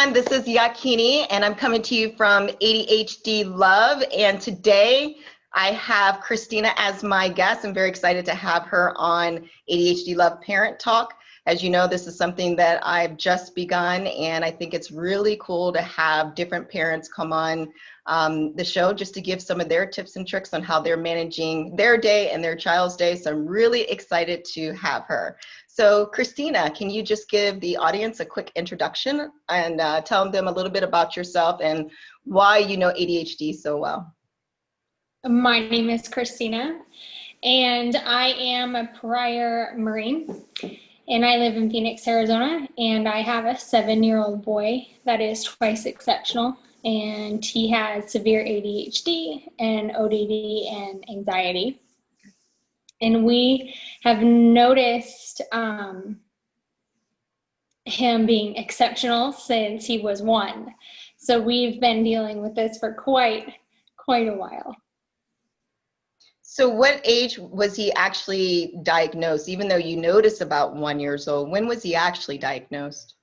everyone, this is Yakini and I'm coming to you from ADHD Love, and today I have Christina as my guest. I'm very excited to have her on ADHD Love Parent Talk. As you know, this is something that I've just begun, and I think it's really cool to have different parents come on the show just to give some of their tips and tricks on how they're managing their day and their child's day. So I'm really excited to have her. So Christina, can you just give the audience a quick introduction and tell them a little bit about yourself and why you know ADHD so well? My name is Christina, and I am a prior Marine, and I live in Phoenix, Arizona, and I have a 7-year-old boy that is twice exceptional, and he has severe ADHD and ODD and anxiety. And we have noticed him being exceptional since he was 1. So we've been dealing with this for quite a while. So what age was he actually diagnosed? Even though you notice about 1 year old, when was he actually diagnosed?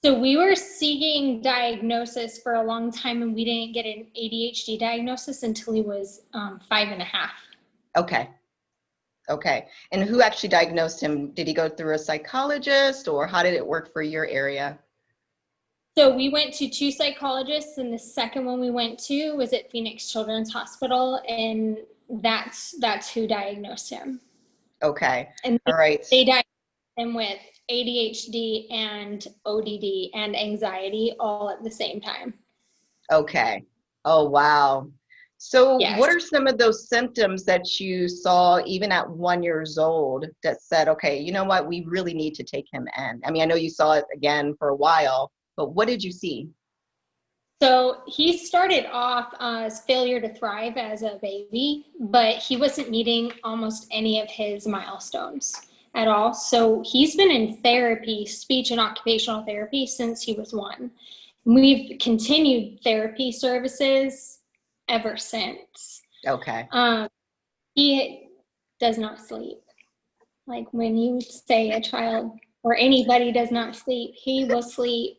So we were seeking diagnosis for a long time, and we didn't get an ADHD diagnosis until he was 5.5. Okay. Okay. And who actually diagnosed him? Did he go through a psychologist, or how did it work for your area? So we went to 2 psychologists, and the second one we went to was at Phoenix Children's Hospital, and that's who diagnosed him. Okay. And all right. They diagnosed him with ADHD and ODD and anxiety all at the same time. Okay. Oh, wow. So Yes. What are some of those symptoms that you saw even at 1 year old that said, okay, you know what, we really need to take him in? I mean, I know you saw it again for a while, but what did you see? So he started off as failure to thrive as a baby, but he wasn't meeting almost any of his milestones at all. So he's been in therapy, speech and occupational therapy, since he was 1. We've continued therapy services ever since. Okay. He does not sleep. Like when you say a child or anybody does not sleep, he will sleep.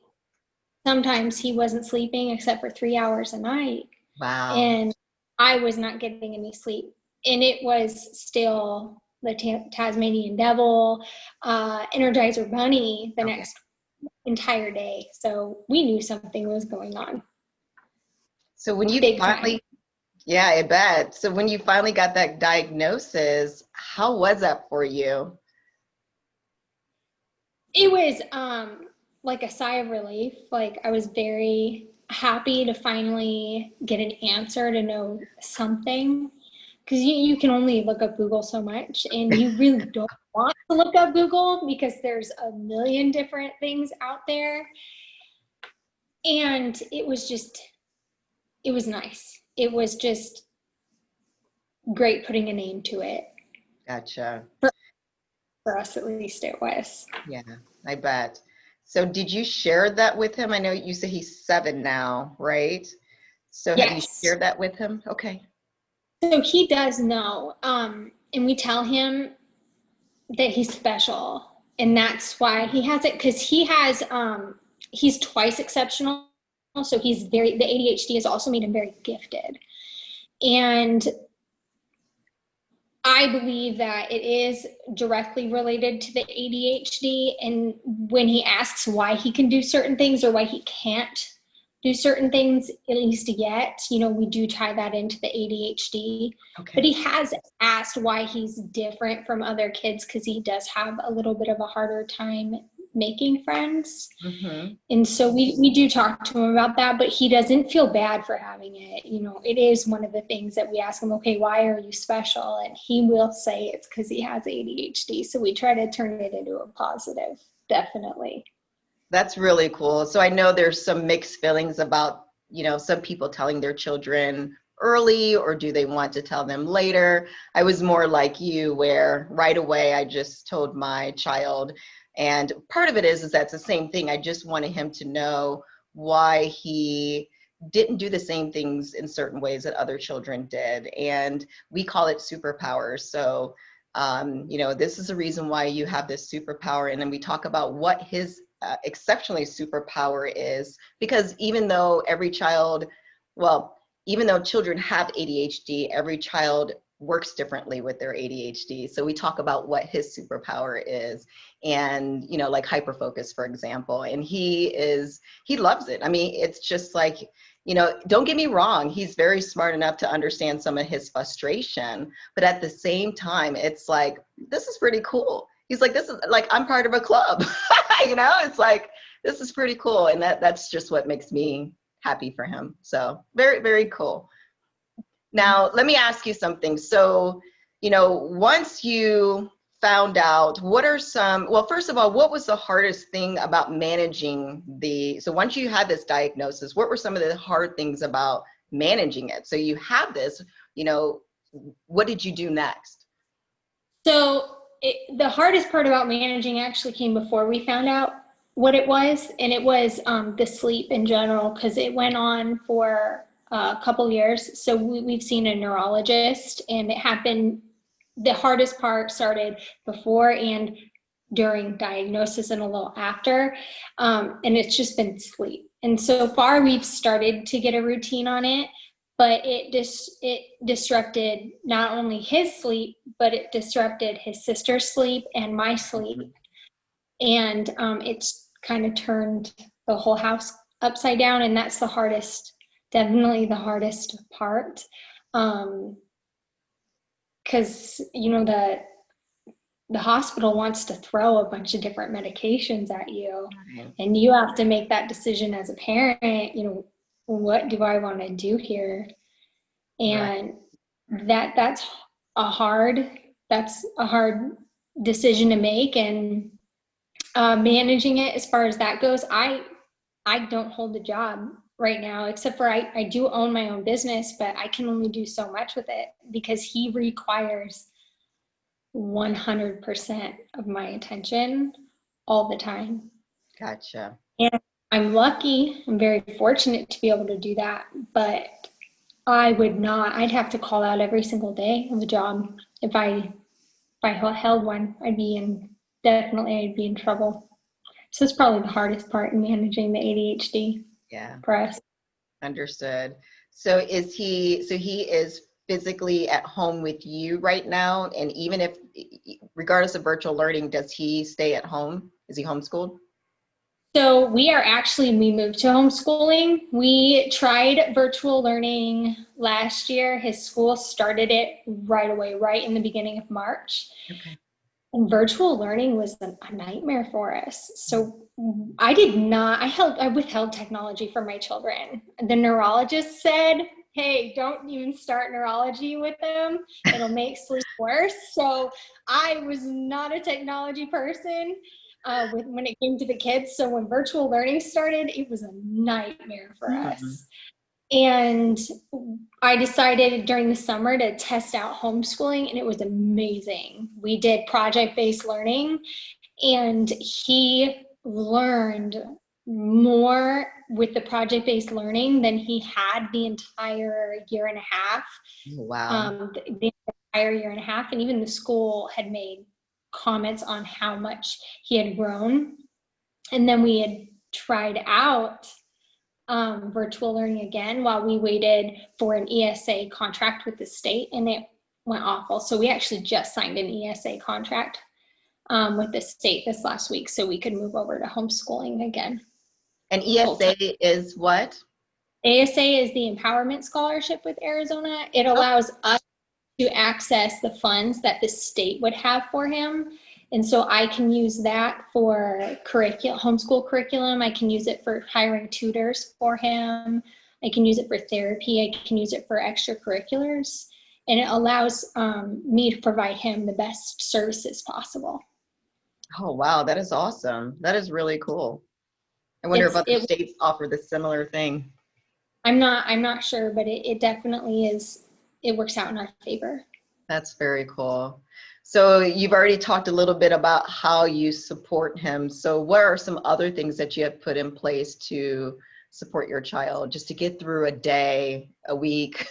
Sometimes he wasn't sleeping except for 3 hours a night. Wow. And I was not getting any sleep. And it was still the Tasmanian Devil, Energizer Bunny the next entire day. So we knew something was going on. So when you Big finally, time. Yeah, I bet. So when you finally got that diagnosis, how was that for you? It was like a sigh of relief. Like I was very happy to finally get an answer, to know something, because you can only look up Google so much, and you really don't want to look up Google because there's a million different things out there. And it was nice. It was just great putting a name to it. Gotcha. For us, at least, it was. Yeah, I bet. So did you share that with him? I know you said he's 7 now, right? So Yes. Have you shared that with him? Okay. So he does know, and we tell him that he's special, and that's why he has it, because he's twice exceptional, so the ADHD has also made him very gifted. And I believe that it is directly related to the ADHD, and when he asks why he can do certain things or why he can't do certain things, at least yet, we do tie that into the ADHD. Okay. But he has asked why he's different from other kids, because he does have a little bit of a harder time making friends. Mm-hmm. And so we do talk to him about that, but he doesn't feel bad for having it. It is one of the things that we ask him, okay, why are you special? And he will say it's because he has ADHD. So we try to turn it into a positive, definitely. That's really cool. So I know there's some mixed feelings about, some people telling their children early, or do they want to tell them later? I was more like you, where right away I just told my child. And part of it is that's the same thing. I just wanted him to know why he didn't do the same things in certain ways that other children did. And we call it superpowers. So, this is the reason why you have this superpower. And then we talk about what his exceptionally superpower is, because even though every child, well, even though children have ADHD, every child works differently with their ADHD. So we talk about what his superpower is, and, you know, like hyperfocus, for example, and he loves it. I mean, it's just like, you know, don't get me wrong, he's very smart enough to understand some of his frustration, but at the same time, it's like, this is pretty cool. He's like, this is like, I'm part of a club. You know, it's like, this is pretty cool. And that's just what makes me happy for him. So very, very cool. Now, let me ask you something. So, you know, once you found out, what are some, well, first of all, what was the hardest thing about managing so once you had this diagnosis, what were some of the hard things about managing it? So you have this, you know, what did you do next? So the hardest part about managing actually came before we found out what it was, and it was the sleep in general, because it went on for a couple years. So we've seen a neurologist, and it happened. The hardest part started before and during diagnosis and a little after, and it's just been sleep. And so far, we've started to get a routine on it, but it disrupted not only his sleep, but it disrupted his sister's sleep and my sleep. And it's kind of turned the whole house upside down. And that's the hardest, definitely the hardest part. Because, you know, the hospital wants to throw a bunch of different medications at you. And you have to make that decision as a parent, you know, what do I want to do here? And that's a hard decision to make. And managing it as far as that goes, I don't hold a job right now, except for I do own my own business, but I can only do so much with it because he requires 100% of my attention all the time. Gotcha. And I'm lucky, I'm very fortunate to be able to do that, but I'd have to call out every single day of a job. If I held one, I'd be in trouble. So it's probably the hardest part in managing the ADHD for us. Understood. So he is physically at home with you right now? And even if, regardless of virtual learning, does he stay at home? Is he homeschooled? So we moved to homeschooling. We tried virtual learning last year. His school started it right away, right in the beginning of March. Okay. And virtual learning was a nightmare for us. So I withheld technology from my children. The neurologist said, hey, don't even start neurology with them. It'll make sleep worse. So I was not a technology person when it came to the kids. So when virtual learning started, it was a nightmare for us. And I decided during the summer to test out homeschooling, and it was amazing. We did project-based learning, and he learned more with the project-based learning than he had the entire year and a half. Wow. The entire year and a half, and even the school had made comments on how much he had grown. And then we had tried out virtual learning again while we waited for an ESA contract with the state, and it went awful. So we actually just signed an ESA contract with the state this last week so we could move over to homeschooling again. And ESA is what? ASA is the Empowerment Scholarship with Arizona. It allows us to access the funds that the state would have for him. And so I can use that for homeschool curriculum. I can use it for hiring tutors for him. I can use it for therapy. I can use it for extracurriculars. And it allows me to provide him the best services possible. Oh, wow. That is awesome. That is really cool. I wonder if other states offer the similar thing. I'm not sure, but it definitely is. It works out in our favor. That's very cool. So you've already talked a little bit about how you support him. So what are some other things that you have put in place to support your child just to get through a day, a week?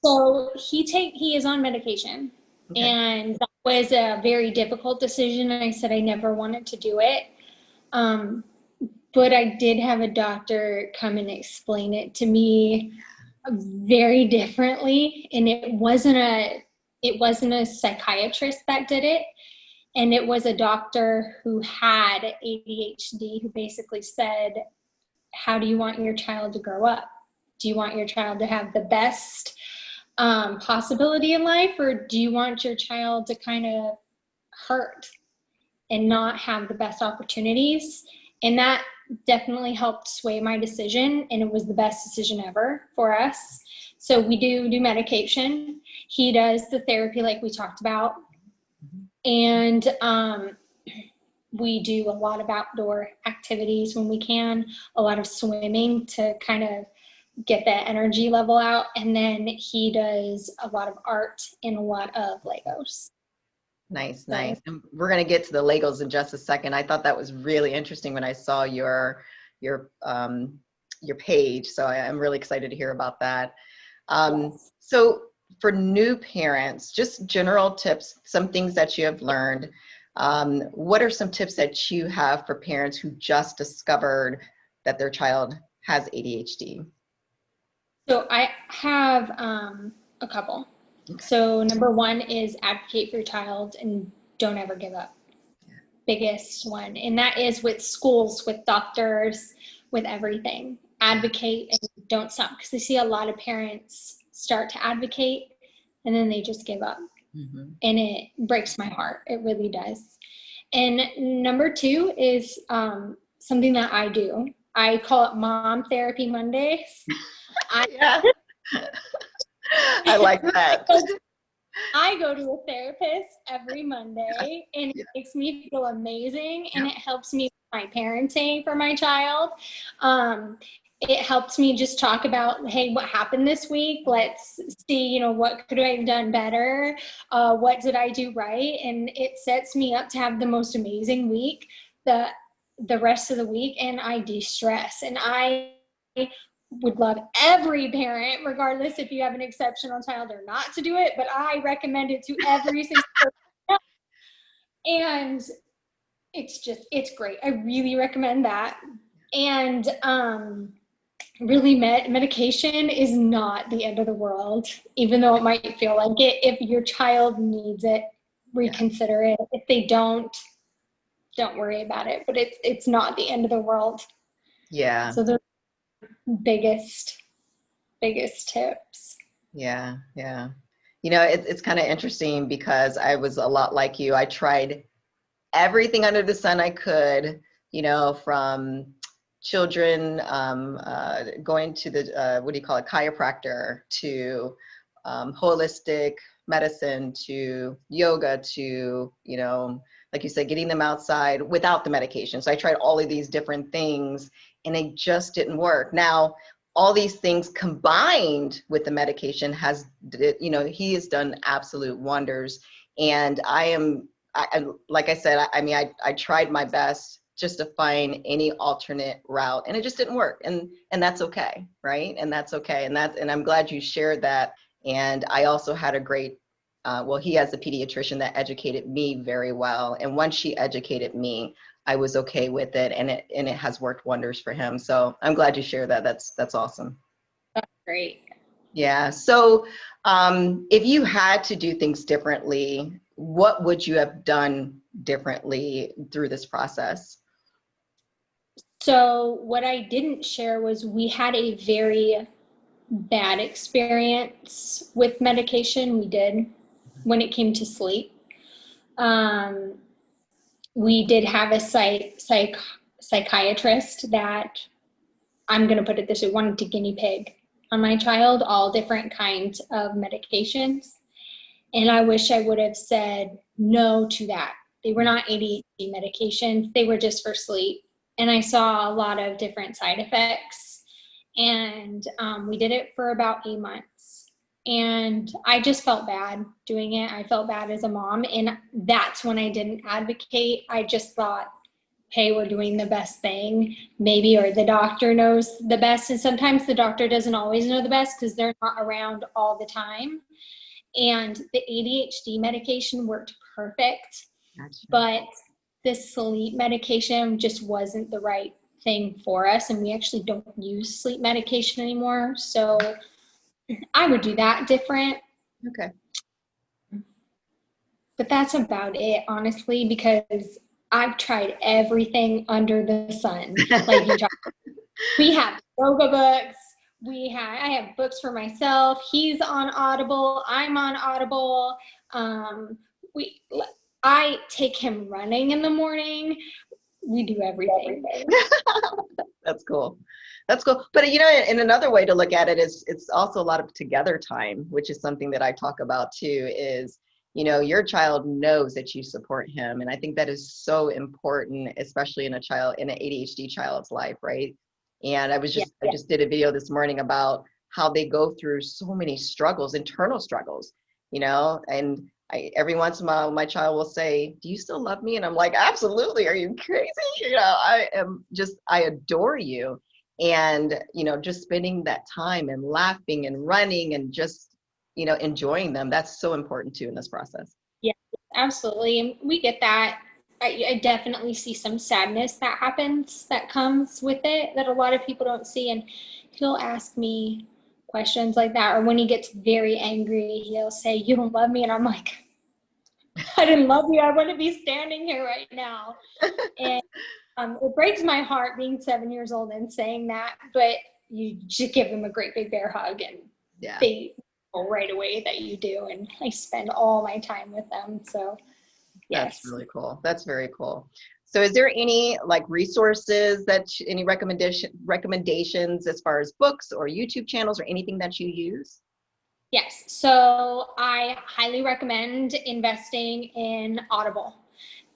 So he is on medication. Okay. And that was a very difficult decision. I said I never wanted to do it. But I did have a doctor come and explain it to me very differently. And it wasn't a psychiatrist that did it. And it was a doctor who had ADHD who basically said, how do you want your child to grow up? Do you want your child to have the best possibility in life, or do you want your child to kind of hurt and not have the best opportunities? And that definitely helped sway my decision, and it was the best decision ever for us. So we do medication. He does the therapy like we talked about. And we do a lot of outdoor activities when we can, a lot of swimming to kind of get that energy level out. And then he does a lot of art and a lot of Legos. Nice, nice. And we're going to get to the Legos in just a second. I thought that was really interesting when I saw your page. So I'm really excited to hear about that. Yes. So for new parents, just general tips, some things that you have learned. What are some tips that you have for parents who just discovered that their child has ADHD? So I have a couple. Okay. So number one is advocate for your child and don't ever give up. Yeah. Biggest one. And that is with schools, with doctors, with everything. Advocate and don't stop, because I see a lot of parents start to advocate and then they just give up. Mm-hmm. And it breaks my heart. It really does. And number two is something that I do. I call it Mom Therapy Mondays. Yeah. I like that. I go to a therapist every Monday, and it makes me feel amazing, and it helps me with my parenting for my child. It helps me just talk about, hey, what happened this week? Let's see, what could I have done better? What did I do right? And it sets me up to have the most amazing week the rest of the week, and I de-stress. And I would love every parent, regardless if you have an exceptional child or not, to do it, but I recommend it to every single person. And it's great. I really recommend that. And really, medication is not the end of the world, even though it might feel like it. If your child needs it, reconsider it. If they don't worry about it. But it's not the end of the world. Yeah. So the biggest tips. Yeah. It's kind of interesting because I was a lot like you. I tried everything under the sun I could, from children going to the chiropractor, to holistic medicine, to yoga, to like you said, getting them outside without the medication. So I tried all of these different things and it just didn't work. Now, all these things combined with the medication he has done absolute wonders. And like I said, I tried my best just to find any alternate route, and it just didn't work. And that's okay, right? And that's okay. And I'm glad you shared that. And I also had a great, he has a pediatrician that educated me very well. And once she educated me, I was okay with it, and it has worked wonders for him. So I'm glad you shared that. That's awesome. That's great. Yeah. So if you had to do things differently, what would you have done differently through this process? So what I didn't share was we had a very bad experience with medication. We did, when it came to sleep. We did have a psychiatrist that, I'm going to put it this way, wanted to guinea pig on my child, all different kinds of medications. And I wish I would have said no to that. They were not ADHD medications. They were just for sleep. And I saw a lot of different side effects. And we did it for about 8 months. And I just felt bad doing it. I felt bad as a mom. And that's when I didn't advocate. I just thought, hey, we're doing the best thing, maybe, or the doctor knows the best. And sometimes the doctor doesn't always know the best because they're not around all the time. And the ADHD medication worked perfect. Gotcha. But this sleep medication just wasn't the right thing for us, and we actually don't use sleep medication anymore. So I would do that different. Okay. But that's about it, honestly, because I've tried everything under the sun. Like you talked, we have yoga books. I have books for myself. He's on Audible. I'm on Audible. I take him running in the morning. We do everything. That's cool. That's cool. But you know, and another way to look at it is it's also a lot of together time, which is something that I talk about too, is, you know, your child knows that you support him. And I think that is so important, especially in an ADHD child's life, right? And I just did a video this morning about how they go through so many struggles, internal struggles, you know, and every once in a while, my child will say, "Do you still love me?" And I'm like, "Absolutely. Are you crazy?" You know, I adore you. And, you know, just spending that time and laughing and running and just, you know, enjoying them. That's so important too in this process. Yeah, absolutely. And we get that. I definitely see some sadness that comes with it that a lot of people don't see. And he'll ask me questions like that. Or when he gets very angry, he'll say, "You don't love me." And I'm like, "I didn't love you. I want to be standing here right now." And it breaks my heart being 7 years old and saying that, but you just give them a great big bear hug, and they know right away that you do. And I spend all my time with them. So yes. That's really cool. That's very cool. So is there any like resources any recommendations as far as books or YouTube channels or anything that you use? Yes. So I highly recommend investing in Audible.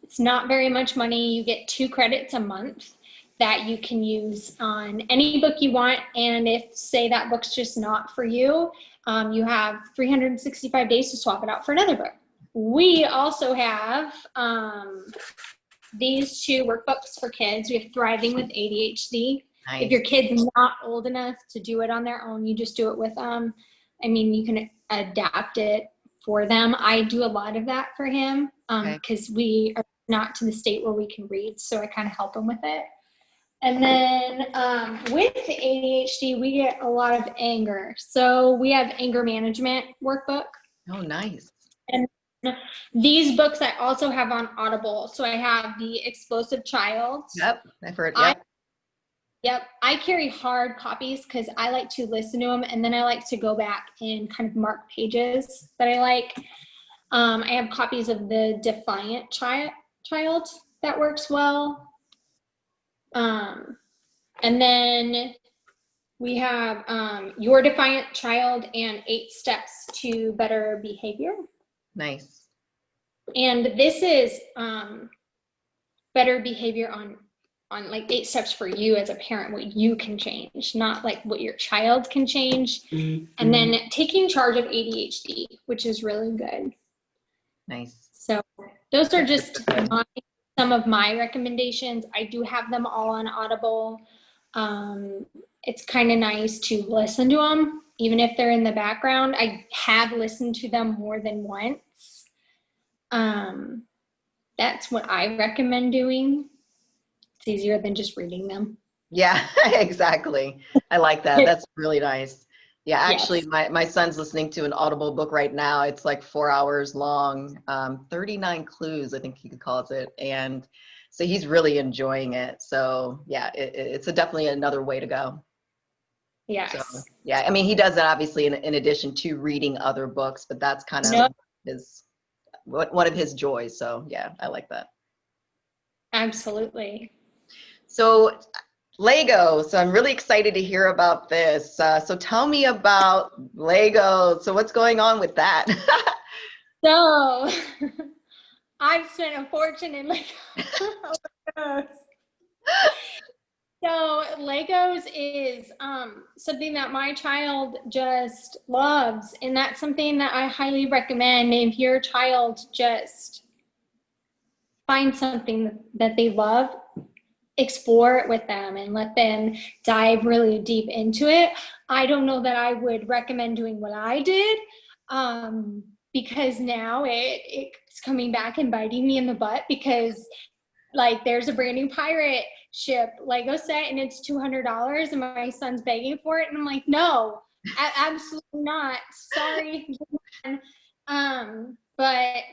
It's not very much money. You get 2 credits a month that you can use on any book you want. And if, say, that book's just not for you, you have 365 days to swap it out for another book. We also have these 2 workbooks for kids. We have Thriving with ADHD. Nice. If your kid's not old enough to do it on their own, you just do it with them. I mean, you can adapt it for them. I do a lot of that for him because we are not to the state where we can read, so I kind of help him with it. And then with ADHD, we get a lot of anger. So we have anger management workbook. Oh, nice. And these books I also have on Audible. So I have The Explosive Child. Yep, I've heard. Yep. I carry hard copies because I like to listen to them, and then I like to go back and kind of mark pages that I like. I have copies of The Defiant Child that works well. And then we have Your Defiant Child and 8 Steps to Better Behavior. Nice. And this is better behavior on like 8 steps for you as a parent, what you can change, not like what your child can change. Mm-hmm. And then Taking Charge of ADHD, which is really good. Nice. So those are just some of my recommendations. I do have them all on Audible. It's kind of nice to listen to them, even if they're in the background. I have listened to them more than once. That's what I recommend doing. It's easier than just reading them. Yeah, exactly. I like that. That's really nice. Yeah, actually, yes. my son's listening to an Audible book right now. It's like 4 hours long, 39 clues, I think he calls it. And so he's really enjoying it. So yeah, it's definitely another way to go. Yes. So, yeah, I mean, he does that obviously in addition to reading other books, but that's kind of one of his joys. So yeah, I like that. Absolutely. So Lego. So I'm really excited to hear about this. So tell me about Lego. So what's going on with that? So I've spent a fortune in Legos. So Legos is something that my child just loves, and that's something that I highly recommend. If your child just finds something that they love, explore it with them and let them dive really deep into it. I don't know that I would recommend doing what I did because now it's coming back and biting me in the butt because like there's a brand new pirate ship Lego set and it's $200 and my son's begging for it. And I'm like, no, absolutely not. Sorry. But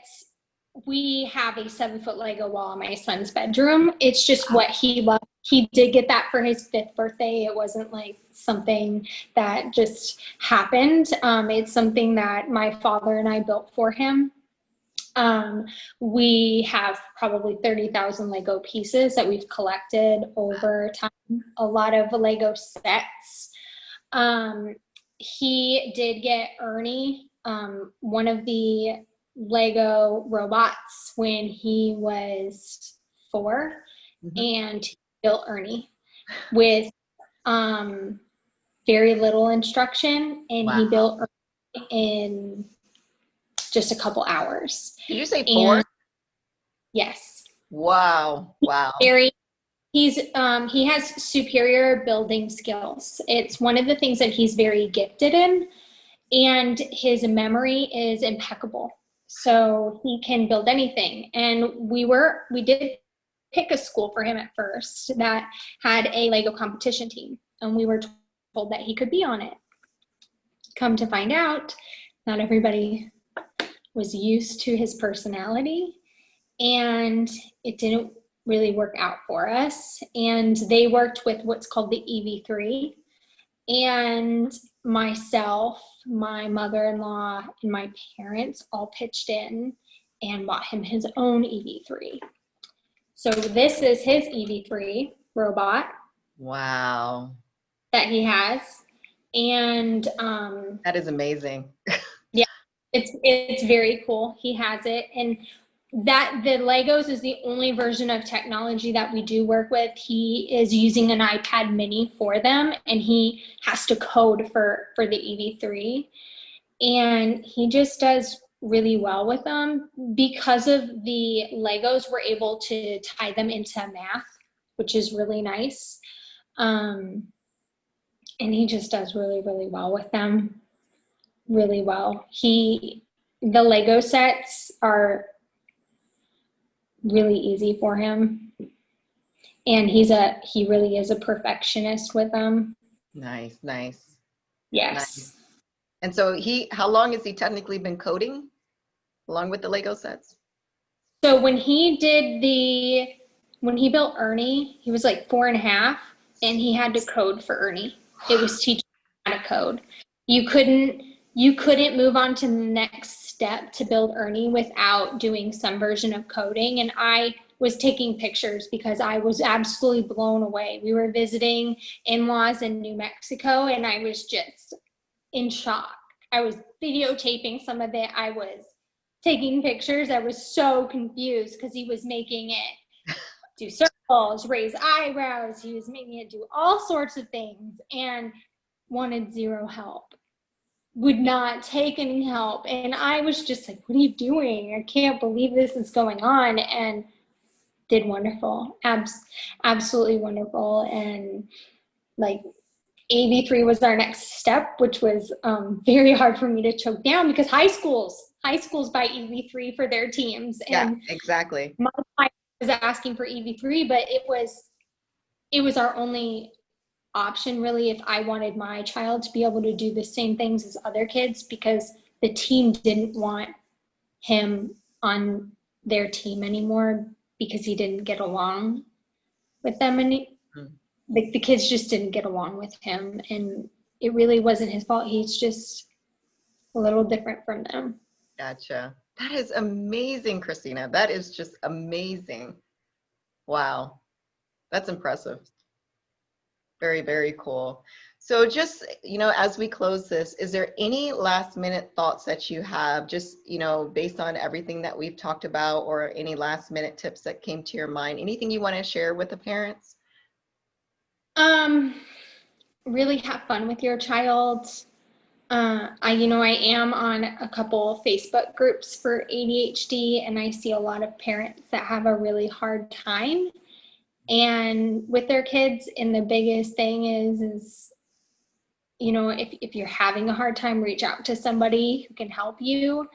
we have a 7-foot Lego wall in my son's bedroom. It's just what he loved. He did get that for his 5th birthday. It wasn't like something that just happened. It's something that my father and I built for him. We have probably 30,000 Lego pieces that we've collected over time, a lot of Lego sets. He did get Ernie, one of the Lego robots, when he was 4, and he built Ernie with very little instruction, and he built Ernie in just a couple hours. Did you say 4? Yes. Wow. He has superior building skills. It's one of the things that he's very gifted in, and his memory is impeccable. So he can build anything. And we did pick a school for him at first that had a Lego competition team, and we were told that he could be on it. Come to find out, not everybody was used to his personality, and it didn't really work out for us. And they worked with what's called the EV3, and myself, my mother-in-law, and my parents all pitched in and bought him his own EV3. So this is his EV3 robot. Wow. That he has. And that is amazing. Yeah, it's very cool. He has it. And that the Legos is the only version of technology that we do work with. He is using an iPad mini for them, and he has to code for the EV3. And he just does really well with them. Because of the Legos, we're able to tie them into math, which is really nice. And he just does really, really well with them. Really well. The Lego sets are really easy for him, and he really is a perfectionist with them. Nice. Yes. Nice. And so how long has he technically been coding along with the Lego sets? So when he built Ernie, he was like 4.5, and he had to code for Ernie. It was teaching him how to code. You couldn't move on to the next step to build Ernie without doing some version of coding. And I was taking pictures because I was absolutely blown away. We were visiting in-laws in New Mexico, and I was just in shock. I was videotaping some of it. I was taking pictures. I was so confused because he was making it do circles, raise eyebrows. He was making it do all sorts of things and wanted zero help. Would not take any help. And I was just like, what are you doing? I can't believe this is going on. And did wonderful. Absolutely wonderful. And like AV3 was our next step, which was very hard for me to choke down because high schools buy EV3 for their teams. And yeah, exactly. My client was asking for EV3, but it was our only option really if I wanted my child to be able to do the same things as other kids, because the team didn't want him on their team anymore because he didn't get along with them, and the kids just didn't get along with him, and it really wasn't his fault. He's just a little different from them. Gotcha. That is amazing, Christina. That is just amazing. Wow. That's impressive. Very, very cool. So just, as we close this, is there any last minute thoughts that you have, just, based on everything that we've talked about, or any last minute tips that came to your mind? Anything you want to share with the parents? Really have fun with your child. I am on a couple Facebook groups for ADHD, and I see a lot of parents that have a really hard time and with their kids. And the biggest thing is if you're having a hard time, reach out to somebody who can help you.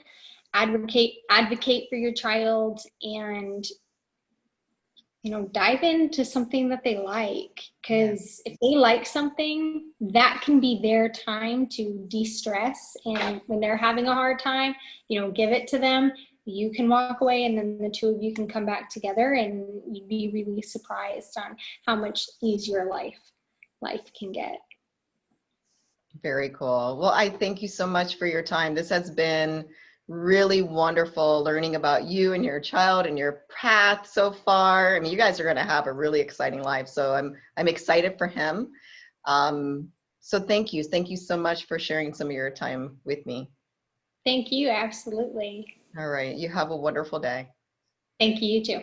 Advocate for your child, and dive into something that they like, because if they like something, that can be their time to de-stress. And when they're having a hard time, give it to them. You can walk away, and then the two of you can come back together, and you'd be really surprised on how much easier life can get. Very cool. Well, I thank you so much for your time. This has been really wonderful learning about you and your child and your path so far. I mean, you guys are going to have a really exciting life. So I'm excited for him. So thank you. Thank you so much for sharing some of your time with me. Thank you. Absolutely. All right. You have a wonderful day. Thank you, you too.